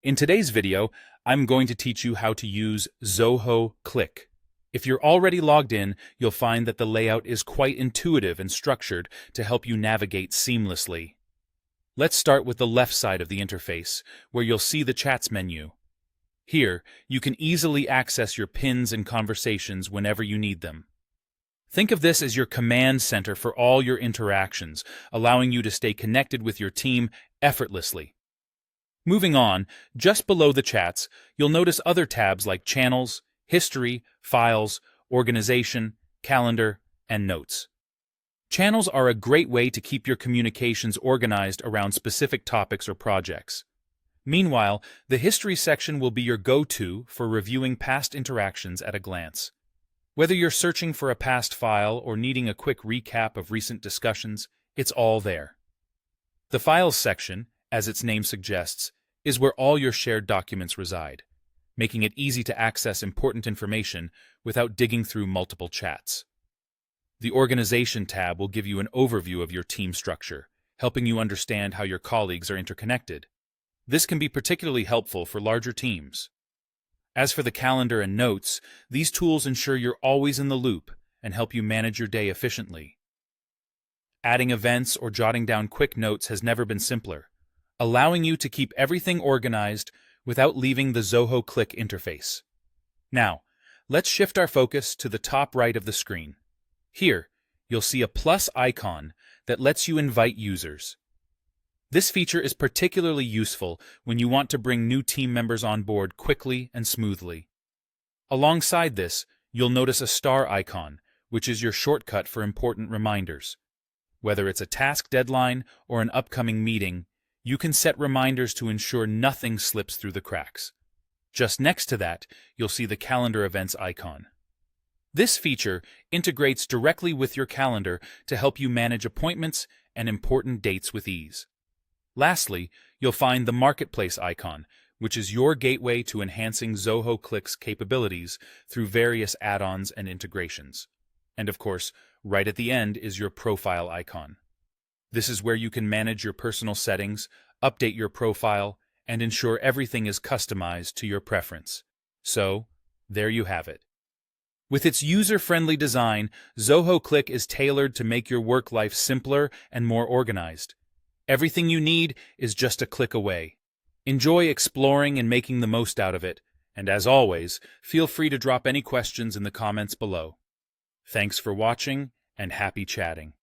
In today's video, I'm going to teach you how to use Zoho Cliq. If you're already logged in, you'll find that the layout is quite intuitive and structured to help you navigate seamlessly. Let's start with the left side of the interface, where you'll see the Chats menu. Here, you can easily access your pins and conversations whenever you need them. Think of this as your command center for all your interactions, allowing you to stay connected with your team effortlessly. Moving on, just below the chats, you'll notice other tabs like Channels, History, Files, Organization, Calendar, and Notes. Channels are a great way to keep your communications organized around specific topics or projects. Meanwhile, the History section will be your go-to for reviewing past interactions at a glance. Whether you're searching for a past file or needing a quick recap of recent discussions, it's all there. The Files section, as its name suggests, is where all your shared documents reside, making it easy to access important information without digging through multiple chats. The Organization tab will give you an overview of your team structure, helping you understand how your colleagues are interconnected. This can be particularly helpful for larger teams. As for the Calendar and Notes, these tools ensure you're always in the loop and help you manage your day efficiently. Adding events or jotting down quick notes has never been simpler, allowing you to keep everything organized without leaving the Zoho Cliq interface. Now, let's shift our focus to the top right of the screen. Here, you'll see a plus icon that lets you invite users. This feature is particularly useful when you want to bring new team members on board quickly and smoothly. Alongside this, you'll notice a star icon, which is your shortcut for important reminders. Whether it's a task deadline or an upcoming meeting, you can set reminders to ensure nothing slips through the cracks. Just next to that, you'll see the Calendar Events icon. This feature integrates directly with your calendar to help you manage appointments and important dates with ease. Lastly, you'll find the Marketplace icon, which is your gateway to enhancing Zoho Cliq's capabilities through various add-ons and integrations. And of course, right at the end is your Profile icon. This is where you can manage your personal settings, update your profile, and ensure everything is customized to your preference. So, there you have it. With its user-friendly design, Zoho Cliq is tailored to make your work life simpler and more organized. Everything you need is just a click away. Enjoy exploring and making the most out of it, and as always, feel free to drop any questions in the comments below. Thanks for watching, and happy chatting.